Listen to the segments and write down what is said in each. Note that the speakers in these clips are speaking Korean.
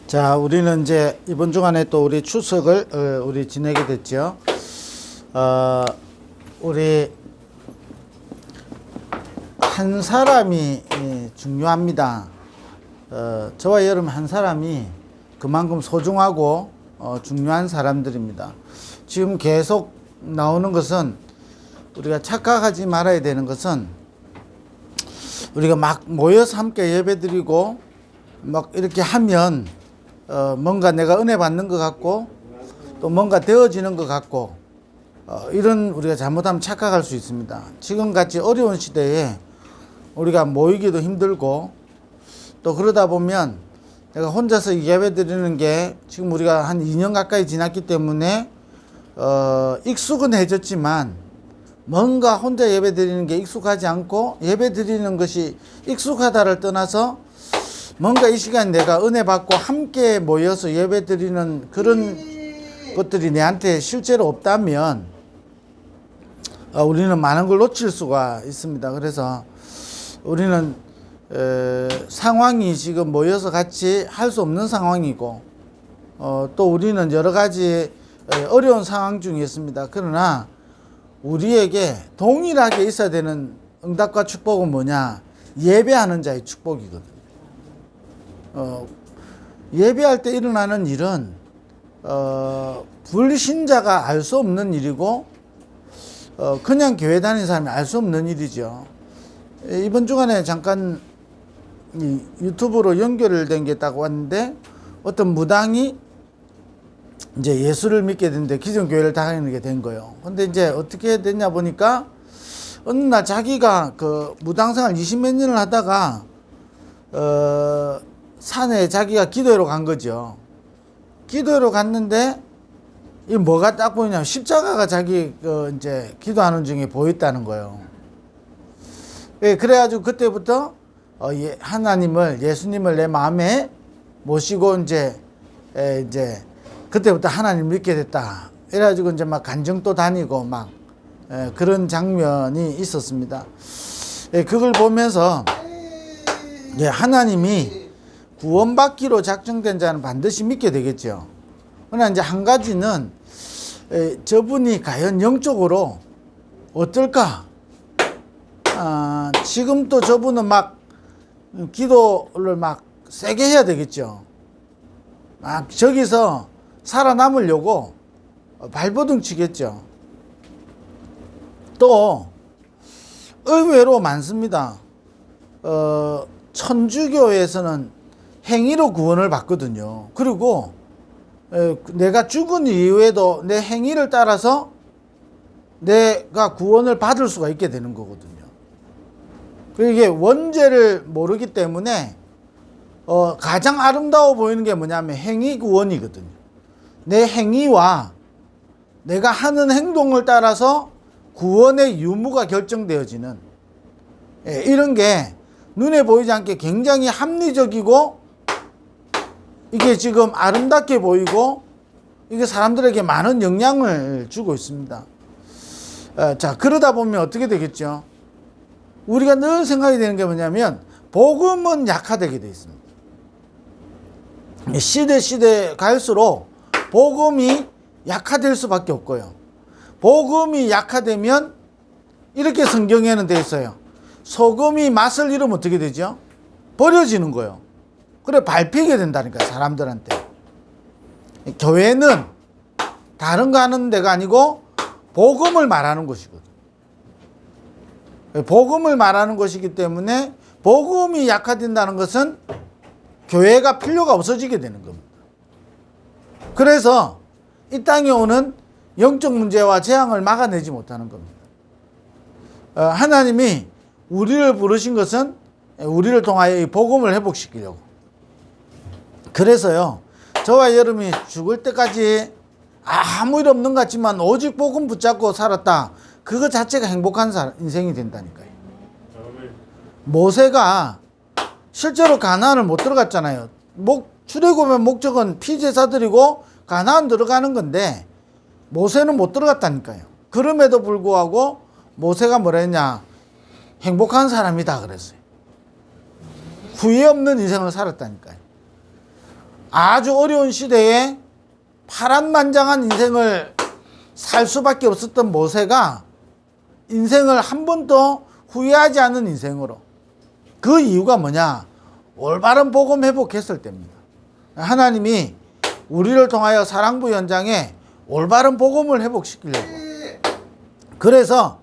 자, 우리는 이제 이번 주간에 또 우리 추석을 우리 지내게 됐죠. 우리 한 사람이 중요합니다. 저와 여러분 한 사람이 그만큼 소중하고 중요한 사람들입니다. 지금 계속 나오는 것은 우리가 착각하지 말아야 되는 것은 우리가 막 모여서 함께 예배드리고 막 이렇게 하면 뭔가 내가 은혜 받는 것 같고 또 뭔가 되어지는 것 같고 이런 우리가 잘못하면 착각할 수 있습니다. 지금같이 어려운 시대에 우리가 모이기도 힘들고 또 그러다 보면 내가 혼자서 예배 드리는 게 지금 우리가 한 2년 가까이 지났기 때문에 익숙은 해졌지만 뭔가 혼자 예배 드리는 게 익숙하지 않고 예배 드리는 것이 익숙하다를 떠나서 뭔가 이 시간 내가 은혜 받고 함께 모여서 예배 드리는 그런 것들이 내한테 실제로 없다면 우리는 많은 걸 놓칠 수가 있습니다. 그래서 우리는 상황이 지금 모여서 같이 할 수 없는 상황이고 또 우리는 여러 가지 어려운 상황 중에 있습니다. 그러나 우리에게 동일하게 있어야 되는 응답과 축복은 뭐냐? 예배하는 자의 축복이거든요. 예배할 때 일어나는 일은 불신자가 알 수 없는 일이고 그냥 교회 다니는 사람이 알 수 없는 일이죠. 이번 주간에 잠깐 유튜브로 연결된 게 딱 왔는데 어떤 무당이 이제 예수를 믿게 됐는데 기존 교회를 다니게 된 거예요. 근데 이제 어떻게 됐냐 보니까 어느 날 자기가 그 무당생활 20몇 년을 하다가 산에 자기가 기도회로 간 거죠. 기도회로 갔는데 이 뭐가 딱 보이냐면 십자가가 자기 이제 기도하는 중에 보였다는 거예요. 그래가지고 그때부터 하나님을 예수님을 내 마음에 모시고 이제 그때부터 하나님 믿게 됐다. 이래가지고 이제 막 간증도 다니고 막 그런 장면이 있었습니다. 그걸 보면서 하나님이 구원받기로 작정된 자는 반드시 믿게 되겠죠. 그러나 이제 한 가지는 저분이 과연 영적으로 어떨까? 지금 또 저분은 막 기도를 막 세게 해야 되겠죠. 막 저기서 살아남으려고 발버둥 치겠죠. 또 의외로 많습니다. 천주교에서는 행위로 구원을 받거든요. 그리고 내가 죽은 이후에도 내 행위를 따라서 내가 구원을 받을 수가 있게 되는 거거든요. 이게 원죄를 모르기 때문에 가장 아름다워 보이는 게 뭐냐면 행위 구원이거든요. 내 행위와 내가 하는 행동을 따라서 구원의 유무가 결정되어지는 이런 게 눈에 보이지 않게 굉장히 합리적이고 이게 지금 아름답게 보이고 이게 사람들에게 많은 영향을 주고 있습니다. 자, 그러다 보면 어떻게 되겠죠? 우리가 늘 생각이 되는 게 뭐냐면 복음은 약화되게 되어 있습니다. 시대 갈수록 복음이 약화될 수밖에 없고요. 복음이 약화되면 이렇게 성경에는 되어 있어요. 소금이 맛을 잃으면 어떻게 되죠? 버려지는 거예요. 그래 밟히게 된다니까 사람들한테. 교회는 다른 거 하는 데가 아니고 복음을 말하는 것이거든. 복음을 말하는 것이기 때문에 복음이 약화된다는 것은 교회가 필요가 없어지게 되는 겁니다. 그래서 이 땅에 오는 영적 문제와 재앙을 막아내지 못하는 겁니다. 하나님이 우리를 부르신 것은 우리를 통하여 이 복음을 회복시키려고. 그래서요, 저와 여러분이 죽을 때까지 아무 일 없는 것 같지만 오직 복음 붙잡고 살았다. 그거 자체가 행복한 인생이 된다니까요. 모세가 실제로 가나안을 못 들어갔잖아요. 출애굽의 목적은 피제사 드리고 가나안 들어가는 건데 모세는 못 들어갔다니까요. 그럼에도 불구하고 모세가 뭐라 했냐? 행복한 사람이다 그랬어요. 후회 없는 인생을 살았다니까요. 아주 어려운 시대에 파란만장한 인생을 살 수밖에 없었던 모세가 인생을 한 번도 후회하지 않는 인생으로. 그 이유가 뭐냐? 올바른 복음 회복했을 때입니다. 하나님이 우리를 통하여 사랑부 현장에 올바른 복음을 회복시키려고. 그래서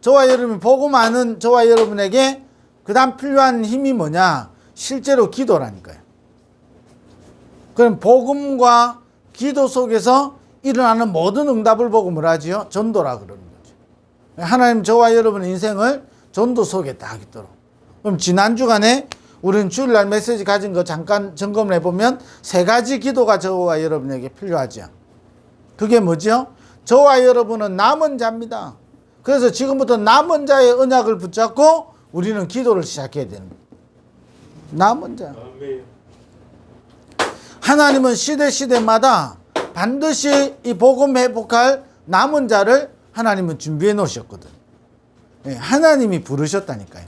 저와 여러분이 복음 아는 저와 여러분에게 그 다음 필요한 힘이 뭐냐? 실제로 기도라니까요. 그럼 복음과 기도 속에서 일어나는 모든 응답을 보고 뭐라 하지요? 전도라 그러는 거죠. 하나님 저와 여러분의 인생을 전도 속에 딱 있도록. 그럼 지난 주간에 우리는 주일날 메시지 가진 거 잠깐 점검을 해보면 세 가지 기도가 저와 여러분에게 필요하죠. 그게 뭐죠? 저와 여러분은 남은 자입니다. 그래서 지금부터 남은 자의 언약을 붙잡고 우리는 기도를 시작해야 되는 거예요. 남은 자. 하나님은 시대마다 반드시 이 복음 회복할 남은 자를 하나님은 준비해 놓으셨거든. 하나님이 부르셨다니까요.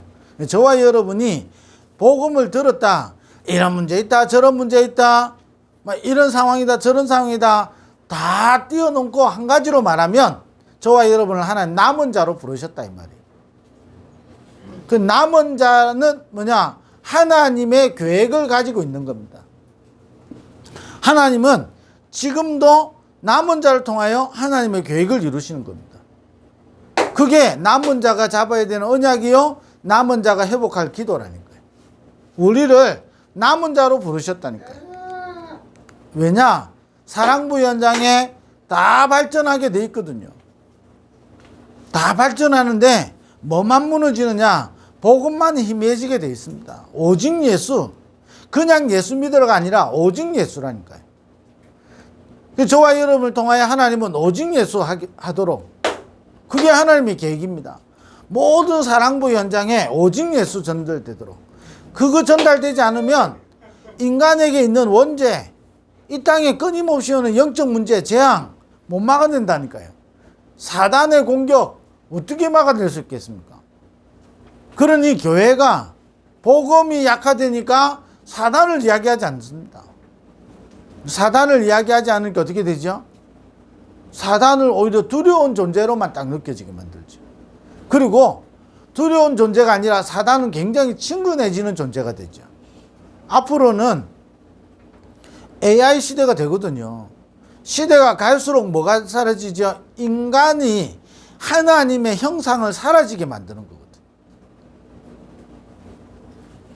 저와 여러분이 복음을 들었다. 이런 문제 있다. 저런 문제 있다. 이런 상황이다. 저런 상황이다. 다 띄워놓고 한 가지로 말하면 저와 여러분을 하나님 남은 자로 부르셨다 이 말이에요. 그 남은 자는 뭐냐? 하나님의 계획을 가지고 있는 겁니다. 하나님은 지금도 남은 자를 통하여 하나님의 계획을 이루시는 겁니다. 그게 남은 자가 잡아야 되는 언약이요, 남은 자가 회복할 기도라니까요. 우리를 남은 자로 부르셨다니까요. 왜냐? 사랑부 현장에 다 발전하게 돼 있거든요. 다 발전하는데 뭐만 무너지느냐? 복음만 희미해지게 돼 있습니다. 오직 예수. 그냥 예수 믿으러가 아니라 오직 예수라니까요. 저와 여러분을 통하여 하나님은 오직 예수 하도록, 그게 하나님의 계획입니다. 모든 사랑부 현장에 오직 예수 전달되도록. 그거 전달되지 않으면 인간에게 있는 원죄, 이 땅에 끊임없이 오는 영적 문제, 재앙 못 막아낸다니까요. 사단의 공격 어떻게 막아낼 수 있겠습니까? 그러니 교회가 복음이 약화되니까 사단을 이야기하지 않습니다. 사단을 이야기하지 않으니까 어떻게 되죠? 사단을 오히려 두려운 존재로만 딱 느껴지게 만들죠. 그리고 두려운 존재가 아니라 사단은 굉장히 친근해지는 존재가 되죠. 앞으로는 AI 시대가 되거든요. 시대가 갈수록 뭐가 사라지죠? 인간이 하나님의 형상을 사라지게 만드는 거거든요.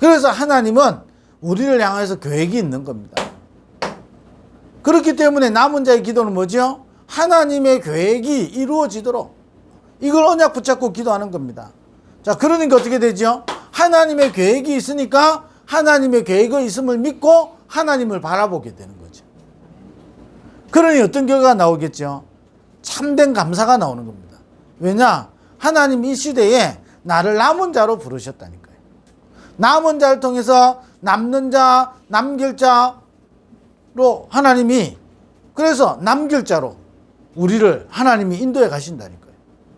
그래서 하나님은 우리를 향해서 계획이 있는 겁니다. 그렇기 때문에 남은 자의 기도는 뭐죠? 하나님의 계획이 이루어지도록 이걸 언약 붙잡고 기도하는 겁니다. 자, 그러니까 어떻게 되죠? 하나님의 계획이 있으니까 하나님의 계획이 있음을 믿고 하나님을 바라보게 되는 거죠. 그러니 어떤 결과가 나오겠죠? 참된 감사가 나오는 겁니다. 왜냐? 하나님 이 시대에 나를 남은 자로 부르셨다니까요. 남은 자를 통해서 남는 자, 남길 자로 하나님이, 그래서 남길 자로 우리를 하나님이 인도해 가신다니까요.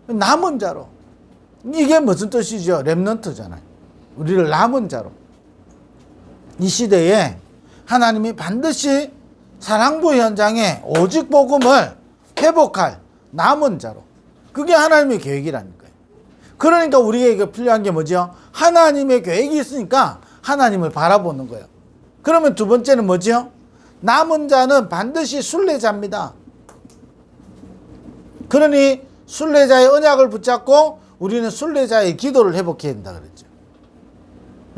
남은 자로. 이게 무슨 뜻이죠? 렘넌트잖아요. 우리를 남은 자로. 이 시대에 하나님이 반드시 사랑부 현장에 오직 복음을 회복할 남은 자로. 그게 하나님의 계획이라니까요. 그러니까 우리에게 필요한 게 뭐죠? 하나님의 계획이 있으니까 하나님을 바라보는 거예요. 그러면 두 번째는 뭐죠? 남은 자는 반드시 순례자입니다. 그러니 순례자의 언약을 붙잡고 우리는 순례자의 기도를 회복해야 된다 그랬죠.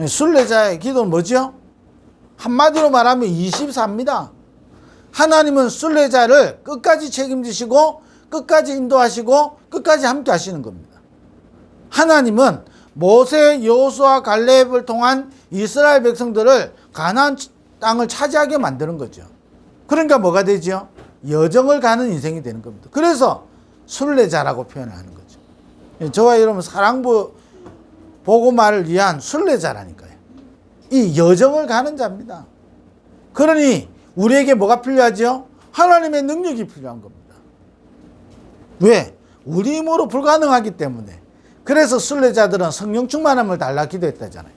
순례자의 기도는 뭐죠? 한마디로 말하면 24입니다. 하나님은 순례자를 끝까지 책임지시고 끝까지 인도하시고 끝까지 함께 하시는 겁니다. 하나님은 모세, 여호수아, 갈렙을 통한 이스라엘 백성들을 가나안 땅을 차지하게 만드는 거죠. 그러니까 뭐가 되죠? 여정을 가는 인생이 되는 겁니다. 그래서 순례자라고 표현을 하는 거죠. 저와 여러분 사랑부 복음화를 위한 순례자라니까요. 이 여정을 가는 자입니다. 그러니 우리에게 뭐가 필요하죠? 하나님의 능력이 필요한 겁니다. 왜? 우리 힘으로 불가능하기 때문에. 그래서 순례자들은 성령 충만함을 달라 기도했다잖아요.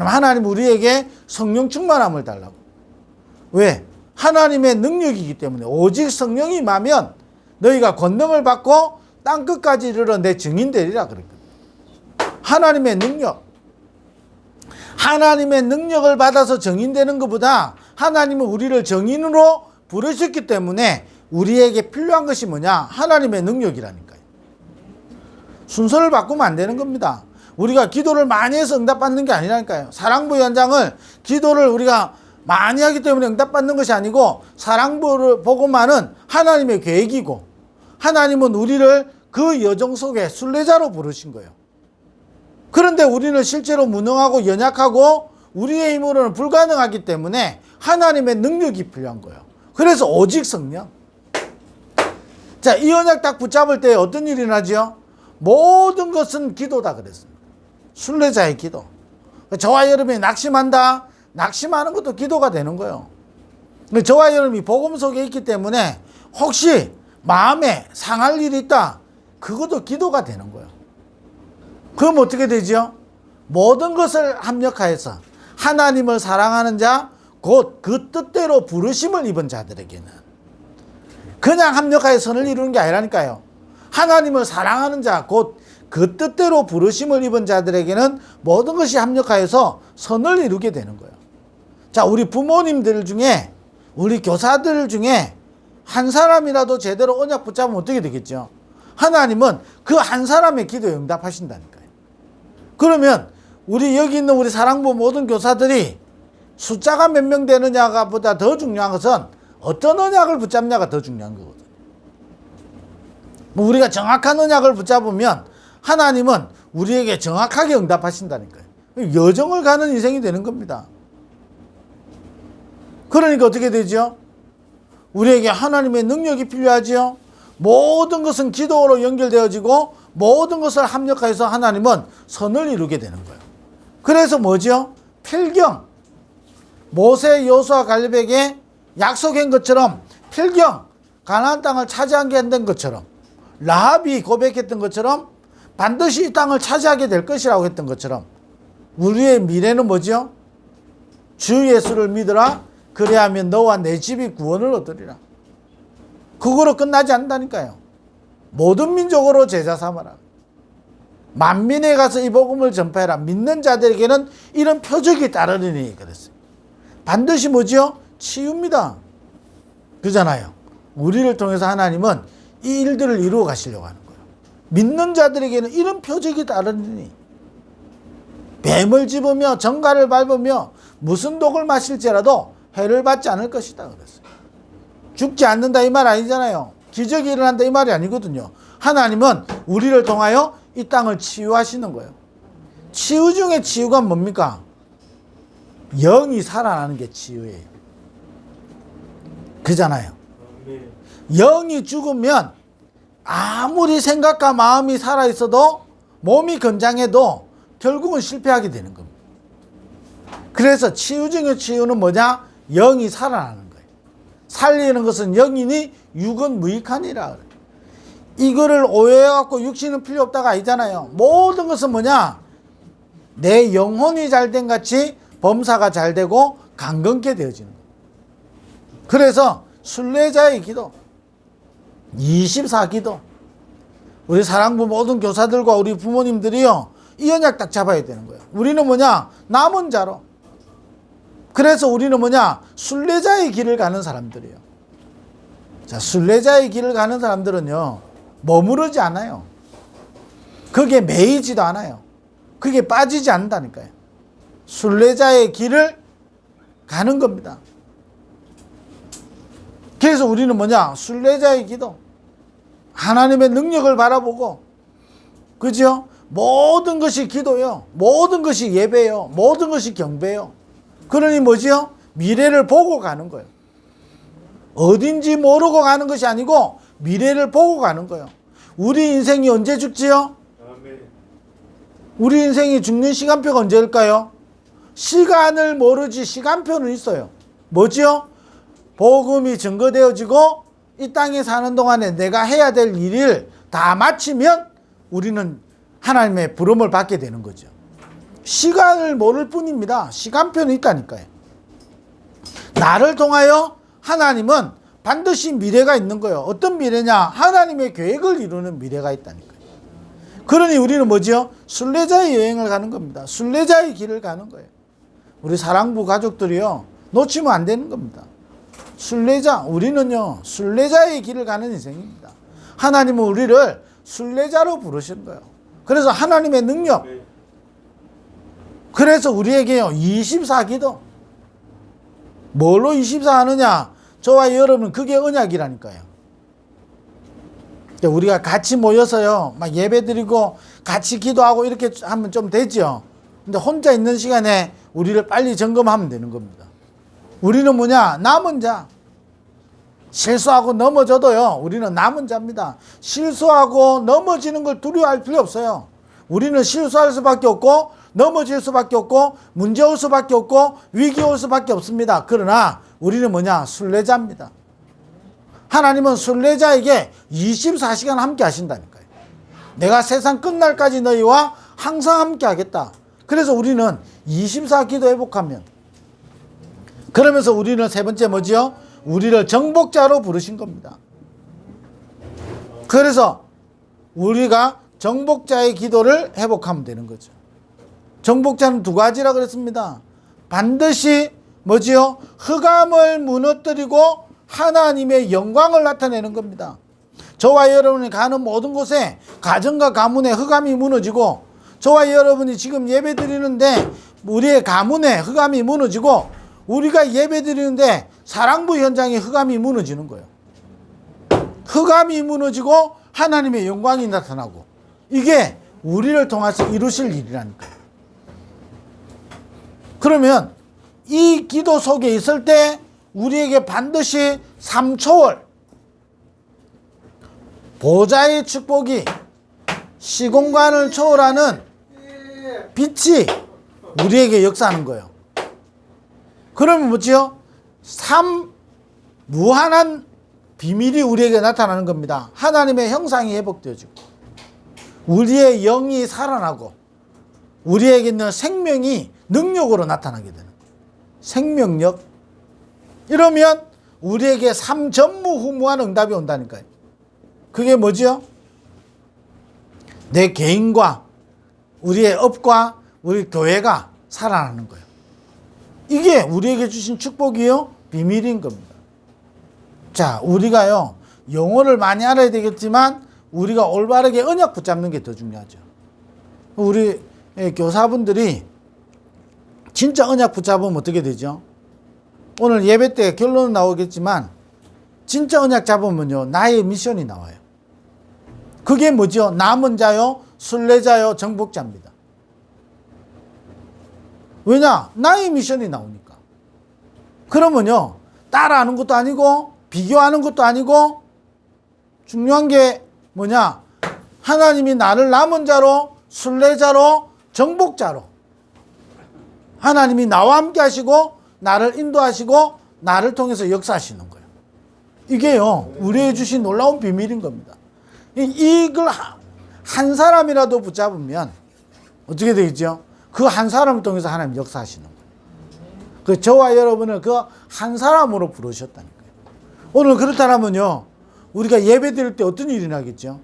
하나님 우리에게 성령 충만함을 달라고. 왜? 하나님의 능력이기 때문에. 오직 성령이 임하면 너희가 권능을 받고 땅끝까지 이르러 내 증인 되리라 그랬거든요. 하나님의 능력. 하나님의 능력을 받아서 증인되는 것보다 하나님은 우리를 증인으로 부르셨기 때문에 우리에게 필요한 것이 뭐냐? 하나님의 능력이라니까요. 순서를 바꾸면 안 되는 겁니다. 우리가 기도를 많이 해서 응답받는 게 아니라니까요. 사랑부 연장을 기도를 우리가 많이 하기 때문에 응답받는 것이 아니고 사랑부를 보고만은 하나님의 계획이고 하나님은 우리를 그 여정 속에 순례자로 부르신 거예요. 그런데 우리는 실제로 무능하고 연약하고 우리의 힘으로는 불가능하기 때문에 하나님의 능력이 필요한 거예요. 그래서 오직 성령. 자, 이 언약 딱 붙잡을 때 어떤 일이 나죠? 모든 것은 기도다 그랬습니다. 순례자의 기도. 저와 여러분이 낙심한다. 낙심하는 것도 기도가 되는 거예요. 저와 여러분이 복음 속에 있기 때문에 혹시 마음에 상할 일이 있다. 그것도 기도가 되는 거예요. 그럼 어떻게 되죠? 모든 것을 합력하여서 하나님을 사랑하는 자, 곧 그 뜻대로 부르심을 입은 자들에게는 그냥 합력하여 선을 이루는 게 아니라니까요. 하나님을 사랑하는 자, 곧 그 뜻대로 부르심을 입은 자들에게는 모든 것이 합력하여서 선을 이루게 되는 거예요. 자, 우리 부모님들 중에, 우리 교사들 중에 한 사람이라도 제대로 언약 붙잡으면 어떻게 되겠죠? 하나님은 그 한 사람의 기도에 응답하신다니까요. 그러면 우리 여기 있는 우리 사랑부 모든 교사들이 숫자가 몇 명 되느냐가 보다 더 중요한 것은 어떤 언약을 붙잡냐가 더 중요한 거거든요. 우리가 정확한 언약을 붙잡으면 하나님은 우리에게 정확하게 응답하신다니까요. 여정을 가는 인생이 되는 겁니다. 그러니까 어떻게 되죠? 우리에게 하나님의 능력이 필요하지요. 모든 것은 기도로 연결되어지고 모든 것을 합력하여서 하나님은 선을 이루게 되는 거예요. 그래서 뭐죠? 필경. 모세, 여호수아, 갈렙에게 약속한 것처럼 필경, 가나안 땅을 차지하게 된 것처럼, 라합이 고백했던 것처럼 반드시 이 땅을 차지하게 될 것이라고 했던 것처럼 우리의 미래는 뭐죠? 주 예수를 믿으라. 그래야면 너와 내 집이 구원을 얻으리라. 그거로 끝나지 않는다니까요. 모든 민족으로 제자 삼아라. 만민에 가서 이 복음을 전파해라. 믿는 자들에게는 이런 표적이 따르리니 그랬어요. 반드시 뭐죠? 치유입니다. 그잖아요. 우리를 통해서 하나님은 이 일들을 이루어 가시려고 하는 거예요. 믿는 자들에게는 이런 표적이 따르리니 뱀을 집으며 정갈을 밟으며 무슨 독을 마실지라도 해를 받지 않을 것이다 그랬어요. 죽지 않는다 이 말 아니잖아요. 기적이 일어난다 이 말이 아니거든요. 하나님은 우리를 통하여 이 땅을 치유하시는 거예요. 치유 중에 치유가 뭡니까? 영이 살아나는 게 치유예요. 그잖아요. 영이 죽으면 아무리 생각과 마음이 살아있어도 몸이 건장해도 결국은 실패하게 되는 겁니다. 그래서 치유 중의 치유는 뭐냐? 영이 살아나는 거예요. 살리는 것은 영이니 육은 무익하니라. 이거를 오해해갖고 육신은 필요 없다가 아니잖아요. 모든 것은 뭐냐? 내 영혼이 잘된 같이 범사가 잘되고 강건케 되어지는 거예요. 그래서 순례자의 기도, 24기도, 우리 사랑부 모든 교사들과 우리 부모님들이요, 이 언약 딱 잡아야 되는 거예요. 우리는 뭐냐? 남은 자로. 그래서 우리는 뭐냐? 순례자의 길을 가는 사람들이에요. 자, 순례자의 길을 가는 사람들은요, 머무르지 않아요. 그게 매이지도 않아요. 그게 빠지지 않는다니까요. 순례자의 길을 가는 겁니다. 그래서 우리는 뭐냐? 순례자의 기도. 하나님의 능력을 바라보고, 그죠? 모든 것이 기도요. 모든 것이 예배요. 모든 것이 경배요. 그러니 뭐지요? 미래를 보고 가는 거예요. 어딘지 모르고 가는 것이 아니고 미래를 보고 가는 거예요. 우리 인생이 언제 죽지요? 우리 인생이 죽는 시간표가 언제일까요? 시간을 모르지 시간표는 있어요. 뭐지요? 복음이 증거되어지고 이 땅에 사는 동안에 내가 해야 될 일을 다 마치면 우리는 하나님의 부름을 받게 되는 거죠. 시간을 모를 뿐입니다. 시간표는 있다니까요. 나를 통하여 하나님은 반드시 미래가 있는 거예요. 어떤 미래냐? 하나님의 계획을 이루는 미래가 있다니까요. 그러니 우리는 뭐지요? 순례자의 여행을 가는 겁니다. 순례자의 길을 가는 거예요. 우리 사랑부 가족들이요, 놓치면 안 되는 겁니다. 순례자, 우리는요 순례자의 길을 가는 인생입니다. 하나님은 우리를 순례자로 부르신 거예요. 그래서 하나님의 능력, 그래서 우리에게요 24기도, 뭘로 24 하느냐? 저와 여러분, 그게 언약이라니까요. 우리가 같이 모여서요 막 예배드리고 같이 기도하고 이렇게 하면 좀 되죠. 근데 혼자 있는 시간에 우리를 빨리 점검하면 되는 겁니다. 우리는 뭐냐? 남은 자. 실수하고 넘어져도요 우리는 남은 자입니다. 실수하고 넘어지는 걸 두려워할 필요 없어요. 우리는 실수할 수밖에 없고 넘어질 수밖에 없고 문제 올 수밖에 없고 위기 올 수밖에 없습니다. 그러나 우리는 뭐냐? 순례자입니다. 하나님은 순례자에게 24시간 함께 하신다니까요. 내가 세상 끝날까지 너희와 항상 함께 하겠다. 그래서 우리는 24기도 회복하면, 그러면서 우리는 세 번째 뭐지요? 우리를 정복자로 부르신 겁니다. 그래서 우리가 정복자의 기도를 회복하면 되는 거죠. 정복자는 두 가지라 그랬습니다. 반드시 뭐지요? 흑암을 무너뜨리고 하나님의 영광을 나타내는 겁니다. 저와 여러분이 가는 모든 곳에 가정과 가문에 흑암이 무너지고, 저와 여러분이 지금 예배 드리는데 우리의 가문에 흑암이 무너지고, 우리가 예배 드리는데 사랑부 현장에 흑암이 무너지는 거예요. 흑암이 무너지고 하나님의 영광이 나타나고, 이게 우리를 통해서 이루실 일이라니까요. 그러면 이 기도 속에 있을 때 우리에게 반드시 3초월 보좌의 축복이 시공간을 초월하는 빛이 우리에게 역사하는 거예요. 그러면 뭐지요? 무한한 비밀이 우리에게 나타나는 겁니다. 하나님의 형상이 회복되어지고 우리의 영이 살아나고 우리에게 있는 생명이 능력으로 나타나게 되는 거예요. 생명력. 이러면 우리에게 삼전무후무한 응답이 온다니까요. 그게 뭐죠? 내 개인과 우리의 업과 우리 교회가 살아나는 거예요. 이게 우리에게 주신 축복이요 비밀인 겁니다. 자, 우리가요 영어를 많이 알아야 되겠지만 우리가 올바르게 언약 붙잡는 게 더 중요하죠. 우리 교사분들이 진짜 언약 붙잡으면 어떻게 되죠? 오늘 예배 때 결론은 나오겠지만 진짜 언약 잡으면요 나의 미션이 나와요. 그게 뭐죠? 남은 자요, 순례자요, 정복자입니다. 왜냐? 나의 미션이 나오니까. 그러면요 따라하는 것도 아니고 비교하는 것도 아니고, 중요한 게 뭐냐? 하나님이 나를 남은 자로, 순례자로, 정복자로, 하나님이 나와 함께 하시고 나를 인도하시고 나를 통해서 역사하시는 거예요. 이게요 우리에게 주신 놀라운 비밀인 겁니다. 이걸 한 사람이라도 붙잡으면 어떻게 되겠죠? 그 한 사람을 통해서 하나님 역사하시는 거예요. 그 저와 여러분을 그 한 사람으로 부르셨다니까요. 오늘 그렇다면요 우리가 예배 드릴 때 어떤 일이 나겠죠?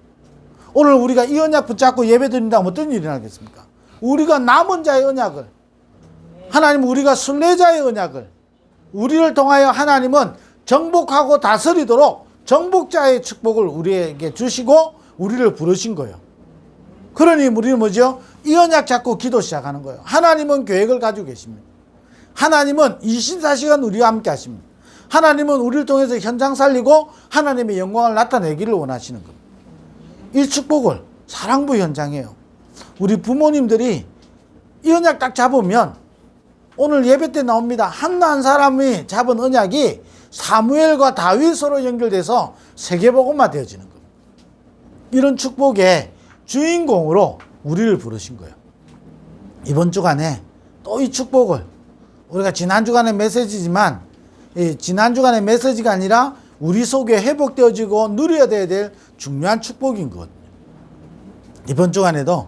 오늘 우리가 이 언약 붙잡고 예배 드린다면 어떤 일이 나겠습니까? 우리가 남은 자의 언약을, 하나님은 우리가 순례자의 언약을, 우리를 통하여 하나님은 정복하고 다스리도록 정복자의 축복을 우리에게 주시고 우리를 부르신 거예요. 그러니 우리는 뭐죠? 이 언약 잡고 기도 시작하는 거예요. 하나님은 계획을 가지고 계십니다. 하나님은 24시간 우리와 함께 하십니다. 하나님은 우리를 통해서 현장 살리고 하나님의 영광을 나타내기를 원하시는 겁니다. 이 축복을 사랑부 현장이에요. 우리 부모님들이 이 언약 딱 잡으면 오늘 예배 때 나옵니다. 한 사람이 잡은 언약이 사무엘과 다윗으로 연결돼서 세계복음화 되어지는 겁니다. 이런 축복의 주인공으로 우리를 부르신 거예요. 이번 주간에 또 이 축복을, 우리가 지난 주간의 메시지지만 지난 주간의 메시지가 아니라 우리 속에 회복되어지고 누려야 될 중요한 축복인 거거든요. 이번 주간에도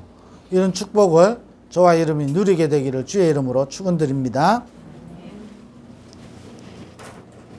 이런 축복을 저와 여러분이 누리게 되기를 주의 이름으로 축원드립니다.